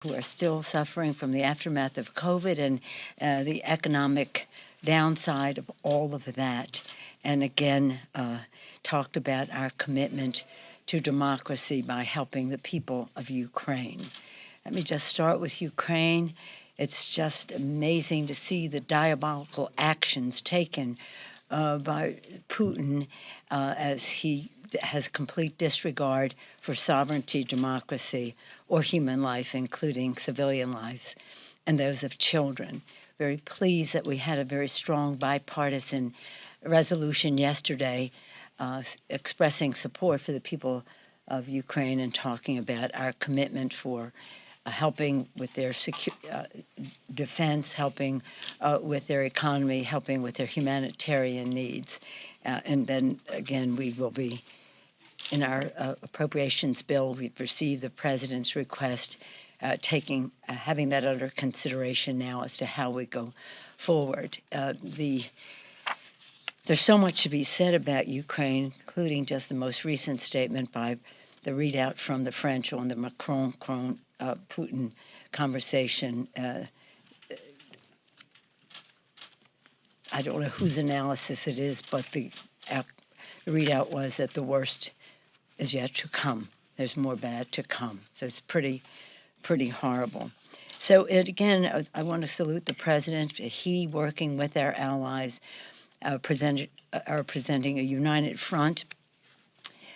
who are still suffering from the aftermath of COVID and the economic downside of all of that. And again, talked about our commitment to democracy by helping the people of Ukraine. Let me just start with Ukraine. It's just amazing to see the diabolical actions taken by Putin as he has complete disregard for sovereignty, democracy, or human life, including civilian lives, and those of children. Very pleased that we had a very strong bipartisan resolution yesterday expressing support for the people of Ukraine and talking about our commitment for helping with their defense, helping with their economy, helping with their humanitarian needs. And then again, we will be, in our appropriations bill, we've received the president's request, having that under consideration now as to how we go forward. There's so much to be said about Ukraine, including just the most recent statement by the readout from the French on the Macron-Putin conversation. I don't know whose analysis it is, but the readout was that the worst is yet to come. There's more bad to come. So it's pretty horrible. So again, I want to salute the president. He, working with our allies, are presenting a united front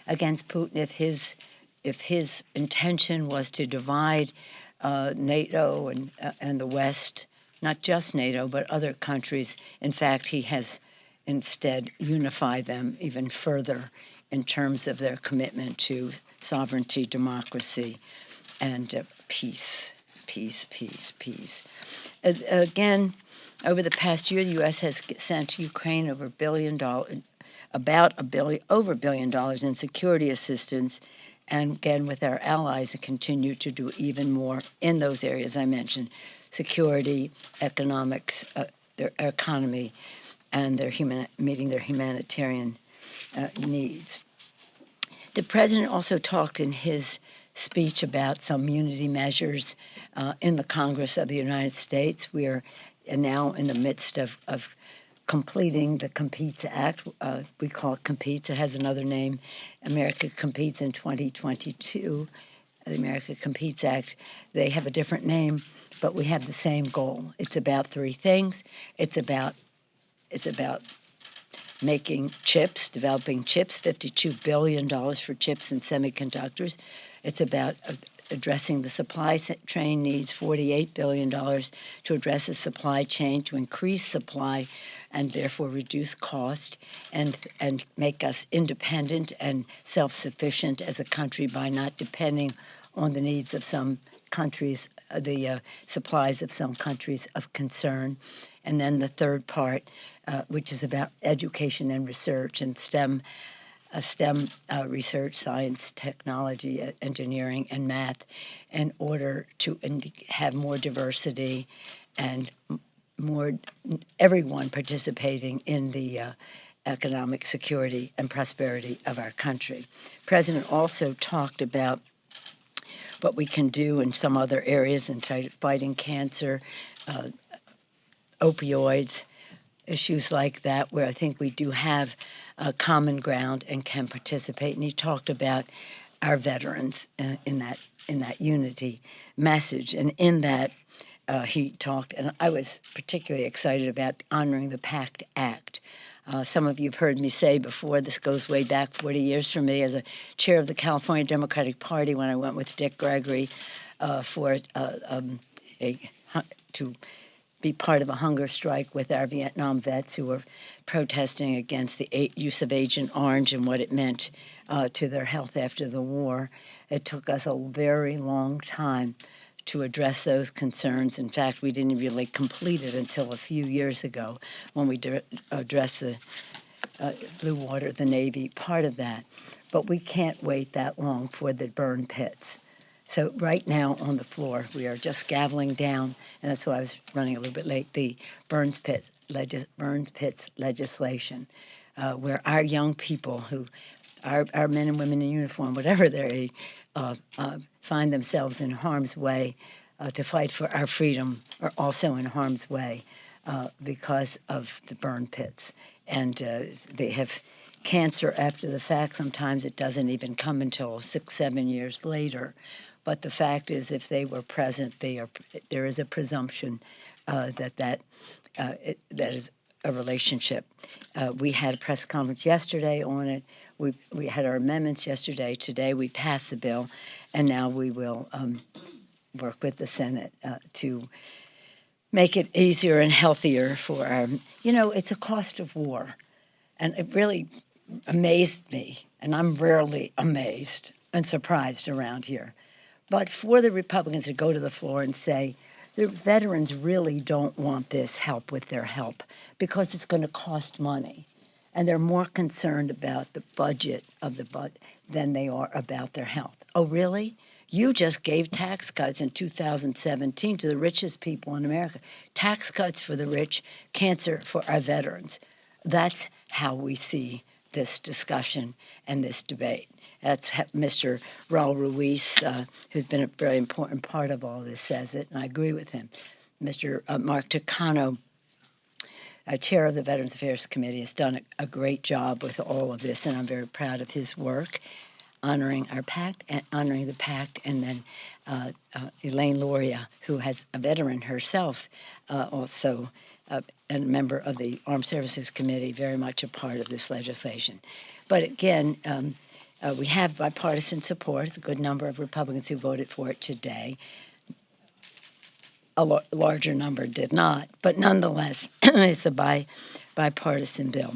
against Putin. If his intention was to divide NATO and the West, not just NATO, but other countries, in fact, he has instead unified them even further in terms of their commitment to sovereignty, democracy, and peace. Again, over the past year, the U.S. has sent to Ukraine over $1 billion in security assistance, and again, with our allies, to continue to do even more in those areas I mentioned: security, economics, their economy, and meeting their humanitarian needs. The president also talked in his speech about some unity measures in the Congress of the United States. We are now in the midst of completing the Competes Act. We call it Competes. It has another name. America Competes in 2022. The America Competes Act. They have a different name, but we have the same goal. It's about three things. It's about making chips, developing chips, $52 billion for chips and semiconductors. It's about addressing the supply chain needs, $48 billion to address the supply chain, to increase supply and therefore reduce cost and make us independent and self-sufficient as a country by not depending on the needs of some countries, the supplies of some countries of concern. And then the third part, which is about education and research and STEM research, science, technology, engineering, and math, in order to have more diversity and more everyone participating in the economic security and prosperity of our country. The president also talked about what we can do in some other areas in fighting cancer, opioids, issues like that, where I think we do have common ground and can participate. And he talked about our veterans in that unity message. And in that, he talked, and I was particularly excited about honoring the PACT Act. Some of you have heard me say before, this goes way back 40 years for me as a chair of the California Democratic Party when I went with Dick Gregory to be part of a hunger strike with our Vietnam vets who were protesting against the use of Agent Orange and what it meant to their health after the war. It took us a very long time to address those concerns. In fact, we didn't really complete it until a few years ago when we addressed the Blue Water, the Navy, part of that. But we can't wait that long for the burn pits. So right now on the floor, we are just gaveling down, and that's why I was running a little bit late, the burn pits legislation, where our young people, our men and women in uniform, whatever their age, find themselves in harm's way to fight for our freedom are also in harm's way because of the burn pits. And they have cancer after the fact. Sometimes it doesn't even come until 6, 7 years later. But the fact is, if they were present, there is a presumption that is a relationship. We had a press conference yesterday on it. We had our amendments yesterday. Today we passed the bill, and now we will work with the Senate to make it easier and healthier for our, it's a cost of war. And it really amazed me, and I'm rarely amazed and surprised around here. But for the Republicans to go to the floor and say, the veterans really don't want this help with their help because it's going to cost money. And they're more concerned about the budget of the budget than they are about their health. Oh, really? You just gave tax cuts in 2017 to the richest people in America. Tax cuts for the rich, cancer for our veterans. That's how we see this discussion and this debate. That's Mr. Raul Ruiz, who's been a very important part of all this, says it, and I agree with him. Mr. Mark Takano, chair of the Veterans Affairs Committee, has done a great job with all of this, and I'm very proud of his work, honoring the pact, and then Elaine Loria, who has a veteran herself, also a member of the Armed Services Committee, very much a part of this legislation. But again, we have bipartisan support. It's a good number of Republicans who voted for it today. A larger number did not, but nonetheless, it's a bipartisan bill.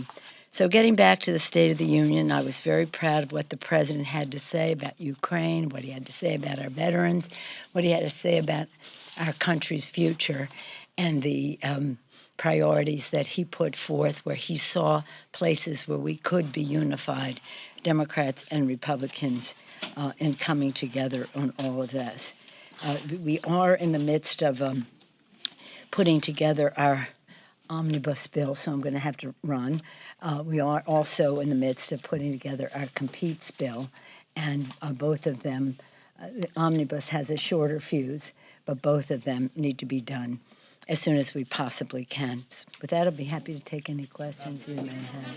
So getting back to the State of the Union, I was very proud of what the president had to say about Ukraine, what he had to say about our veterans, what he had to say about our country's future, and the priorities that he put forth where he saw places where we could be unified, Democrats and Republicans, in coming together on all of this. We are in the midst of putting together our omnibus bill, so I'm going to have to run. We are also in the midst of putting together our competes bill, and both of them, the omnibus has a shorter fuse, but both of them need to be done as soon as we possibly can. With that, I'll be happy to take any questions you may have.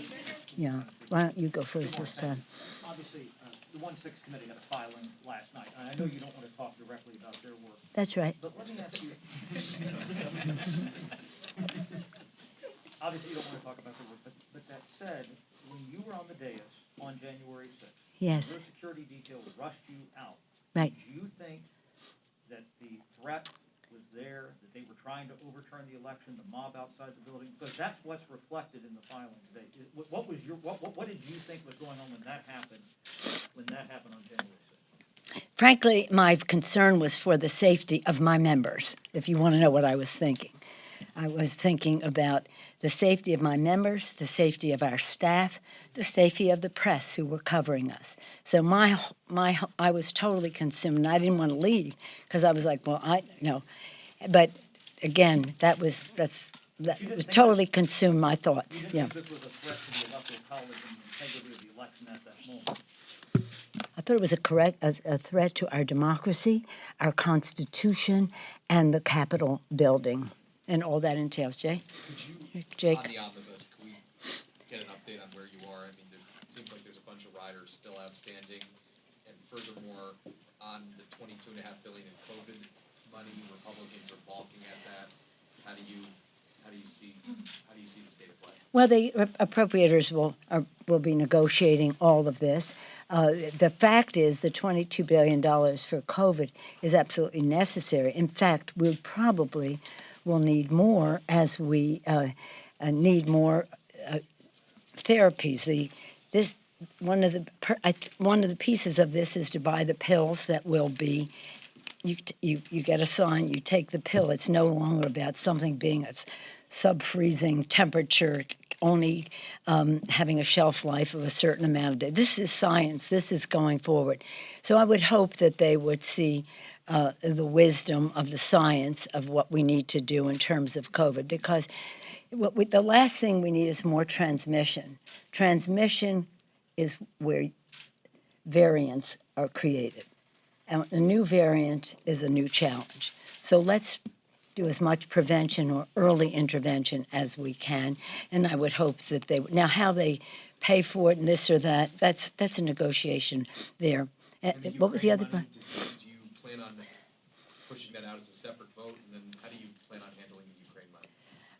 Yeah. Why don't you go first this time? Obviously, the 1-6 committee had a filing last night, and I know you don't want to talk directly about their work. That's right. But let me ask you, obviously you don't want to talk about their work, but that said, when you were on the dais on January 6th, yes, your security detail rushed you out. Right. Did you think that the threat was there, that they were trying to overturn the election, the mob outside the building? Because that's what's reflected in the filing today. What did you think was going on when that happened on January 6th? Frankly, my concern was for the safety of my members, if you want to know what I was thinking. I was thinking about the safety of my members, the safety of our staff, the safety of the press who were covering us. So I was totally consumed, and I didn't want to leave because I was like, well, But again, that totally consumed my thoughts. You didn't think this was a threat to the electoral college and the integrity of the election at that moment? I thought it was a threat to our democracy, our Constitution, and the Capitol building, and all that entails. Jake? On the omnibus, can we get an update on where you are? I mean, it seems like there's a bunch of riders still outstanding, and furthermore, on the $22.5 billion in COVID money, Republicans are balking at that. How do you see the state of play? Well, the appropriators will be negotiating all of this. The fact is, the $22 billion for COVID is absolutely necessary. In fact, we probably will need more as we need more therapies. One of the pieces of this is to buy the pills that will be. You get a sign, you take the pill. It's no longer about something being a sub-freezing temperature, only having a shelf life of a certain amount of days. This is science. This is going forward. So I would hope that they would see the wisdom of the science of what we need to do in terms of COVID, because the last thing we need is more transmission. Transmission is where variants are created. A new variant is a new challenge. So let's do as much prevention or early intervention as we can. And I would hope that now how they pay for it and this or that, that's a negotiation there. And What was the other Ukraine part? money, do you plan on pushing that out as a separate vote? And then how do you plan on handling the Ukraine money?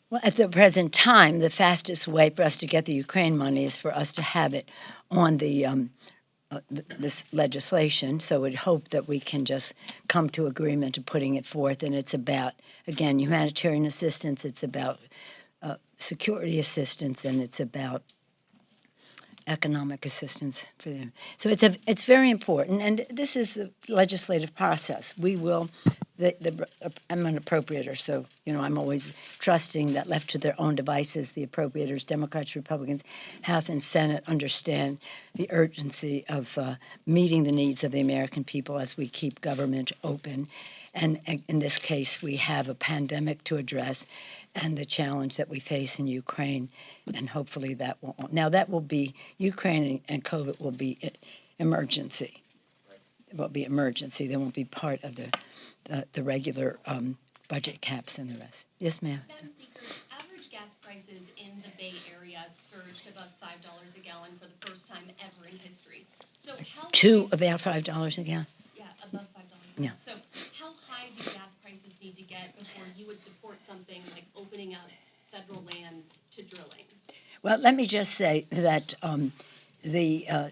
Well, at the present time, the fastest way for us to get the Ukraine money is for us to have it on this legislation. So we'd hope that we can just come to agreement to putting it forth. And it's about, again, humanitarian assistance. It's about security assistance, and it's about economic assistance for them. So it's very important, and this is the legislative process. We will. I'm an appropriator, so I'm always trusting that left to their own devices, the appropriators, Democrats, Republicans, House and Senate, understand the urgency of meeting the needs of the American people as we keep government open. And in this case, we have a pandemic to address and the challenge that we face in Ukraine, and hopefully that will be Ukraine and COVID will be emergency. It will be emergency. They won't be part of the regular budget caps and the rest. Yes, ma'am. Madam Speaker, average gas prices in the Bay Area surged above $5 a gallon for the first time ever in history. So About $5 a gallon. Yeah, above $5 a gallon. Yeah. So how high do gas prices need to get before you would support something like opening up federal lands to drilling? Well, let me just say that the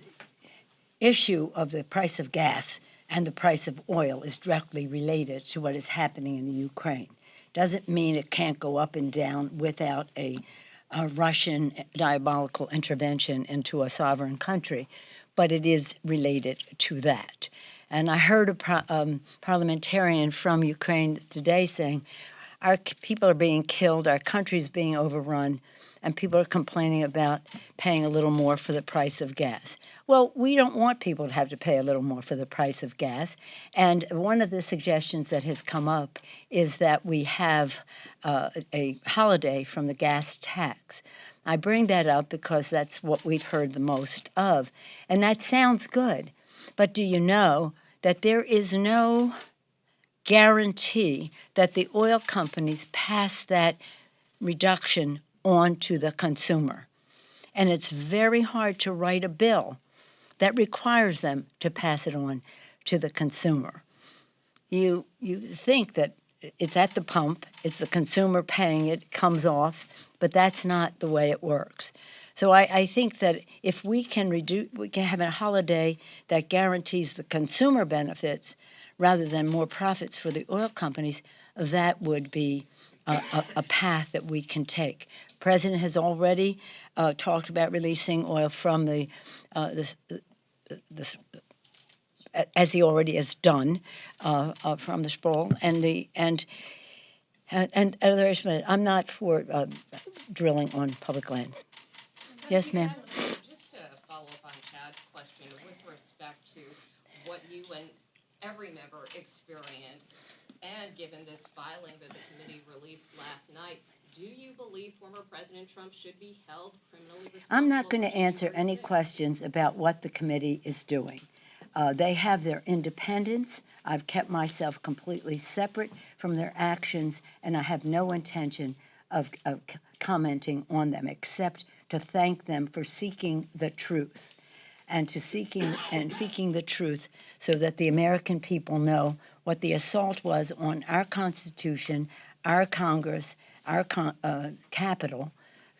issue of the price of gas and the price of oil is directly related to what is happening in the Ukraine. Doesn't mean it can't go up and down without a Russian diabolical intervention into a sovereign country, but it is related to that. And I heard a parliamentarian from Ukraine today saying, our people are being killed, our country's being overrun, and people are complaining about paying a little more for the price of gas. Well, we don't want people to have to pay a little more for the price of gas. And one of the suggestions that has come up is that we have a holiday from the gas tax. I bring that up because that's what we've heard the most of. And that sounds good. But do you know that there is no guarantee that the oil companies pass that reduction on to the consumer? And it's very hard to write a bill that requires them to pass it on to the consumer. You think that it's at the pump, it's the consumer paying it, comes off, but that's not the way it works. So I think that if we can have a holiday that guarantees the consumer benefits rather than more profits for the oil companies, that would be a path that we can take. The President has already talked about releasing oil from as he already has done from the sprawl and others. But I'm not for drilling on public lands. Yes, ma'am. Just to follow up on Chad's question with respect to what you and every member experienced, and given this filing that the committee released last night, do you believe former President Trump should be held criminally responsible? I'm not going to for answer any January 6th? questions about what the committee is doing. They have their independence. I've kept myself completely separate from their actions, and I have no intention of commenting on them except to thank them for seeking the truth and seeking the truth so that the American people know what the assault was on our Constitution, our Congress, our Capitol.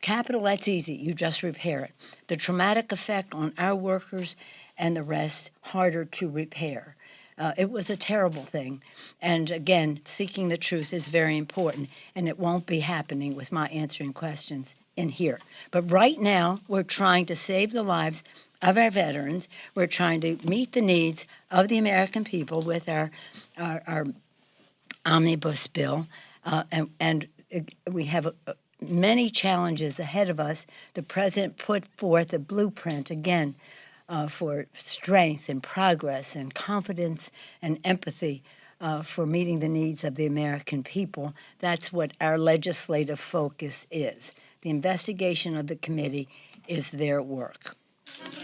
Capitol, that's easy. You just repair it. The traumatic effect on our workers and the rest, harder to repair. It was a terrible thing. And again, seeking the truth is very important, and it won't be happening with my answering questions in here. But right now, we're trying to save the lives of our veterans. We're trying to meet the needs of the American people with our omnibus bill, and we have many challenges ahead of us. The President put forth a blueprint, again, for strength and progress and confidence and empathy for meeting the needs of the American people. That's what our legislative focus is. The investigation of the committee is their work.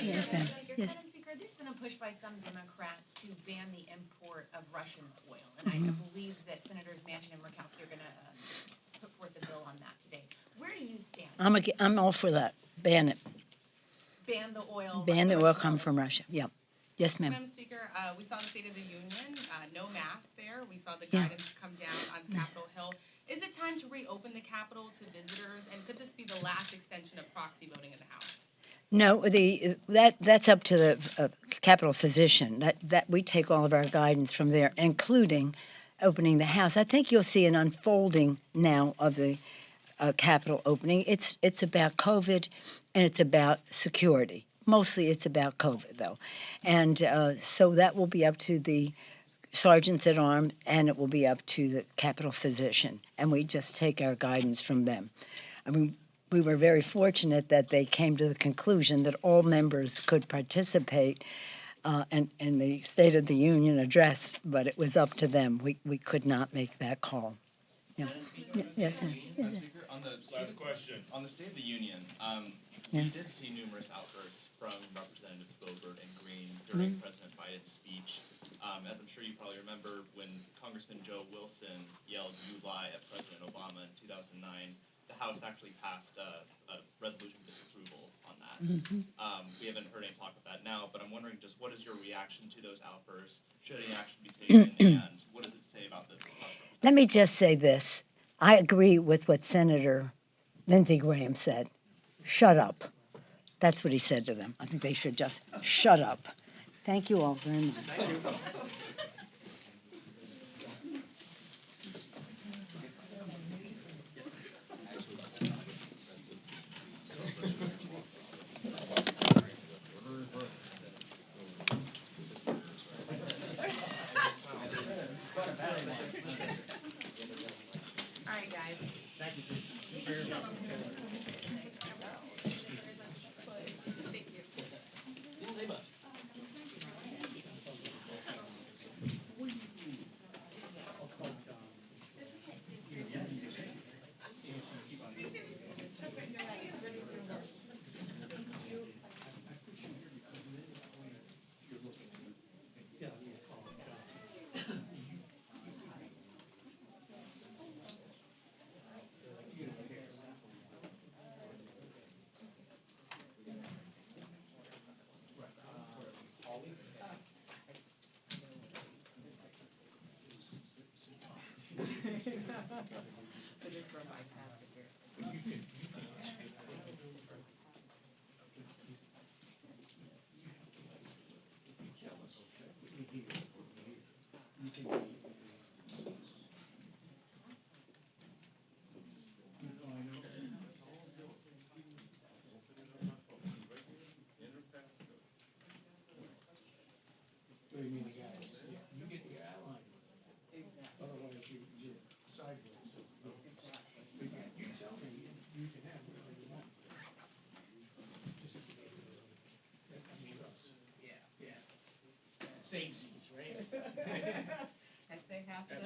Yes, ma'am. Yes. Madam Speaker, there's been a push by some Democrats to ban the import of Russian oil. And I believe that Senators Manchin and Murkowski are going to put forth a bill on that today. Where do you stand? I'm all for that. Ban it. Ban the oil. Ban the oil Russian come from Russia. Yep. Yes, ma'am. Madam Speaker, we saw the State of the Union, no masks there. We saw the Yeah. guidance come down on Capitol Hill. Is it time to reopen the Capitol to visitors? And could this be the last extension of proxy voting in the House? No, that's up to the Capitol physician. That we take all of our guidance from there, including opening the House. I think you'll see an unfolding now of the Capitol opening. It's about COVID, and it's about security. Mostly, it's about COVID, though, and so that will be up to the sergeants at arms, and it will be up to the Capitol physician, and we just take our guidance from them. I mean, we were very fortunate that they came to the conclusion that all members could participate in the State of the Union address, but it was up to them. We could not make that call. Yeah. Yes, sir. Yes, sir. Speaker, on the last question on the State of the Union, Yeah. we did see numerous outbursts from Representatives Boebert and Green during President Biden's speech. As I'm sure you probably remember, when Congressman Joe Wilson yelled "You lie" at President Obama in 2009, the House actually passed a resolution of disapproval on that. We haven't heard any talk of that now, but I'm wondering just what is your reaction to those outbursts? Should any action be taken, and what does it say about the House? Let me just say this. I agree with what Senator Lindsey Graham said. Shut up. That's what he said to them. I think they should just shut up. Thank you all very much. All right, guys. Thank you, Susan. Same seats, right?